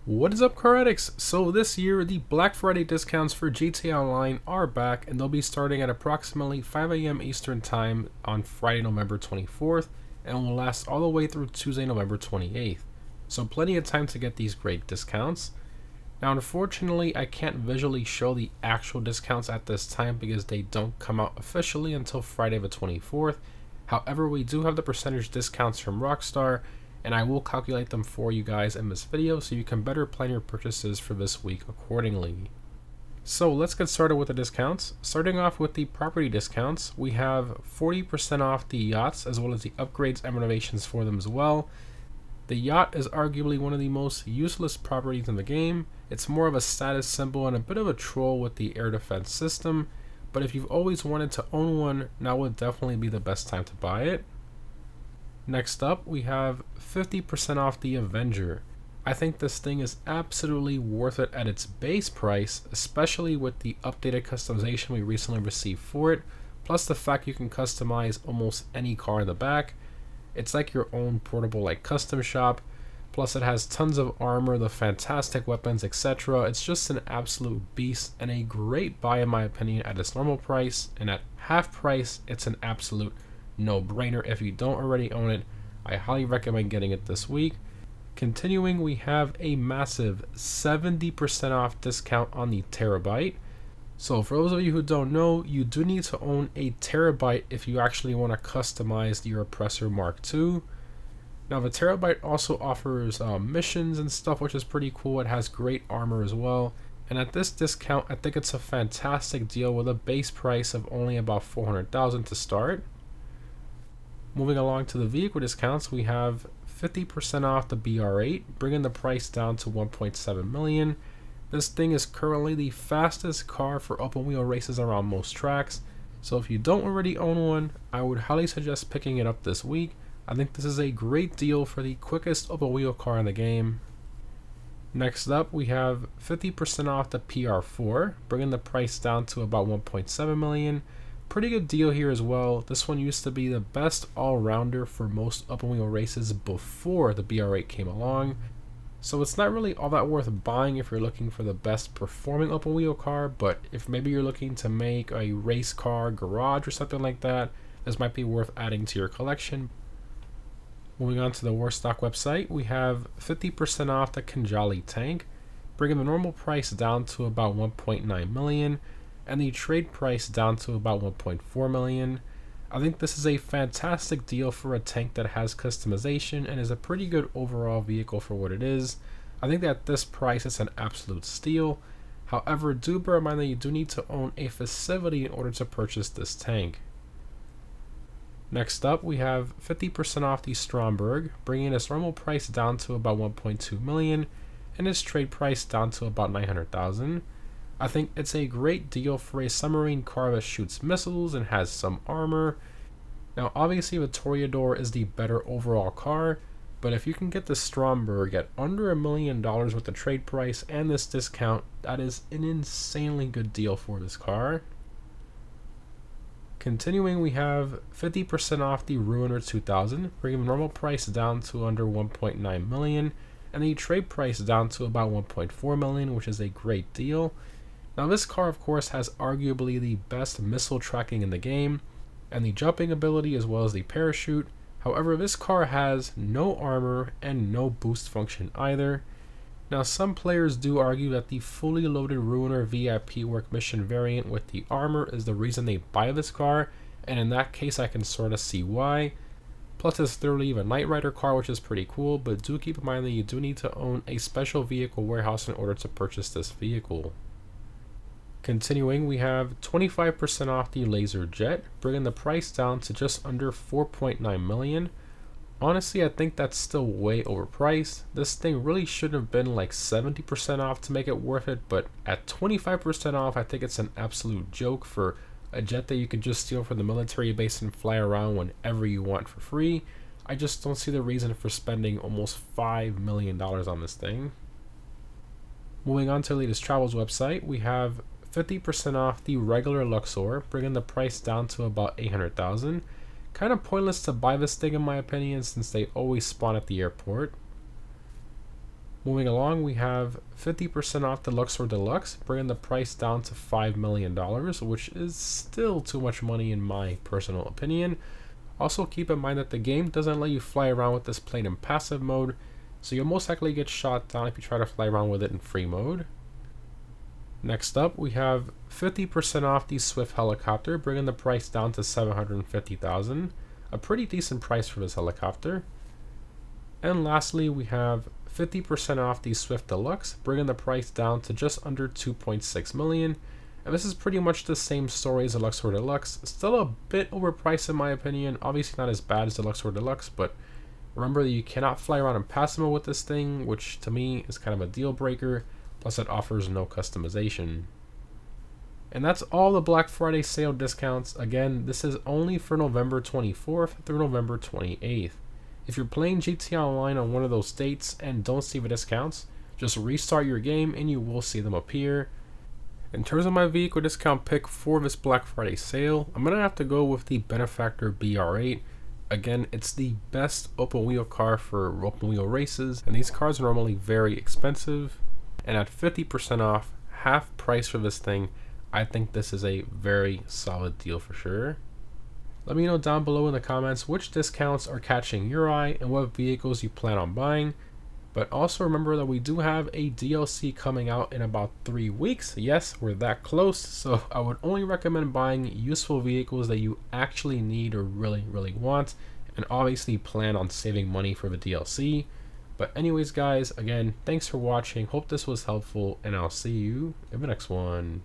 What is up, car addicts? So this year, the Black Friday discounts for GTA Online are back, and they'll be starting at approximately 5 a.m. Eastern Time on Friday, November 24th, and will last all the way through Tuesday, November 28th. So plenty of time to get these great discounts. Now, unfortunately, I can't visually show the actual discounts at this time because they don't come out officially until Friday the 24th. However, we do have the percentage discounts from Rockstar, and I will calculate them for you guys in this video so you can better plan your purchases for this week accordingly. So let's get started with the discounts. Starting off with the property discounts, we have 40% off the yachts as well as the upgrades and renovations for them as well. The yacht is arguably one of the most useless properties in the game. It's more of a status symbol and a bit of a troll with the air defense system, but if you've always wanted to own one, now would definitely be the best time to buy it. Next up, we have 50% off the Avenger. I think this thing is absolutely worth it at its base price, especially with the updated customization we recently received for it, plus the fact you can customize almost any car in the back. It's like your own portable custom shop, plus it has tons of armor, the fantastic weapons, etc. It's just an absolute beast and a great buy in my opinion at its normal price, and at half price it's an absolute no-brainer. If you don't already own it, I highly recommend getting it this week. Continuing, we have a massive 70% off discount on the Terabyte. So for those of you who don't know, you do need to own a Terabyte if you actually want to customize your Oppressor Mark II. Now the Terabyte also offers missions and stuff, which is pretty cool. It has great armor as well. And at this discount, I think it's a fantastic deal with a base price of only about $400,000 to start. Moving along to the vehicle discounts, we have 50% off the BR8, bringing the price down to $1.7 million. This thing is currently the fastest car for open wheel races around most tracks, so if you don't already own one, I would highly suggest picking it up this week. I think this is a great deal for the quickest open wheel car in the game. Next up, we have 50% off the PR4, bringing the price down to about $1.7 million. Pretty good deal here as well. This one used to be the best all-rounder for most open wheel races before the BR8 came along, so it's not really all that worth buying if you're looking for the best performing open wheel car, but if maybe you're looking to make a race car garage or something like that, this might be worth adding to your collection. Moving on to the Warstock website, we have 50% off the Khanjali tank, bringing the normal price down to about $1.9 million. And the trade price down to about $1.4 million. I think this is a fantastic deal for a tank that has customization and is a pretty good overall vehicle for what it is. I think that at this price it's an absolute steal. However, do bear in mind that you do need to own a facility in order to purchase this tank. Next up, we have 50% off the Stromberg, bringing its normal price down to about $1.2 million and its trade price down to about $900,000. I think it's a great deal for a submarine car that shoots missiles and has some armor. Now obviously the Toreador is the better overall car, but if you can get the Stromberg at under $1 million with the trade price and this discount, that is an insanely good deal for this car. Continuing, we have 50% off the Ruiner 2000, bringing the normal price down to under $1.9 million and the trade price down to about $1.4 million, which is a great deal. Now this car of course has arguably the best missile tracking in the game, and the jumping ability as well as the parachute. However, this car has no armor and no boost function either. Now some players do argue that the fully loaded Ruiner VIP work mission variant with the armor is the reason they buy this car, and in that case I can sort of see why. Plus it's literally a Knight Rider car, which is pretty cool, but do keep in mind that you do need to own a special vehicle warehouse in order to purchase this vehicle. Continuing, we have 25% off the Laser Jet, bringing the price down to just under $4.9 million. Honestly, I think that's still way overpriced. This thing really should have been like 70% off to make it worth it, but at 25% off, I think it's an absolute joke for a jet that you can just steal from the military base and fly around whenever you want for free. I just don't see the reason for spending almost $5 million on this thing. Moving on to the latest travels website, we have 50% off the regular Luxor, bringing the price down to about $800,000. Kind of pointless to buy this thing in my opinion since they always spawn at the airport. Moving along, we have 50% off the Luxor Deluxe, bringing the price down to $5 million, which is still too much money in my personal opinion. Also, keep in mind that the game doesn't let you fly around with this plane in passive mode, so you'll most likely get shot down if you try to fly around with it in free mode. Next up, we have 50% off the Swift helicopter, bringing the price down to $750,000, a pretty decent price for this helicopter. And lastly, we have 50% off the Swift Deluxe, bringing the price down to just under $2.6 million. And this is pretty much the same story as the Luxor Deluxe. Still a bit overpriced in my opinion. Obviously not as bad as the Luxor Deluxe, but remember that you cannot fly around in passive mode with this thing, which to me is kind of a deal breaker. Plus it offers no customization. And that's all the Black Friday sale discounts. Again, this is only for November 24th through November 28th. If you're playing GTA Online on one of those dates and don't see the discounts, just restart your game and you will see them appear. In terms of my vehicle discount pick for this Black Friday sale, I'm going to have to go with the Benefactor BR8. Again, it's the best open wheel car for open wheel races, and these cars are normally very expensive. And at 50% off, half price for this thing, I think this is a very solid deal for sure. Let me know down below in the comments which discounts are catching your eye and what vehicles you plan on buying. But also remember that we do have a DLC coming out in about 3 weeks. Yes, we're that close, so I would only recommend buying useful vehicles that you actually need or really want, and obviously plan on saving money for the DLC. But anyways guys, again, thanks for watching, hope this was helpful, and I'll see you in the next one.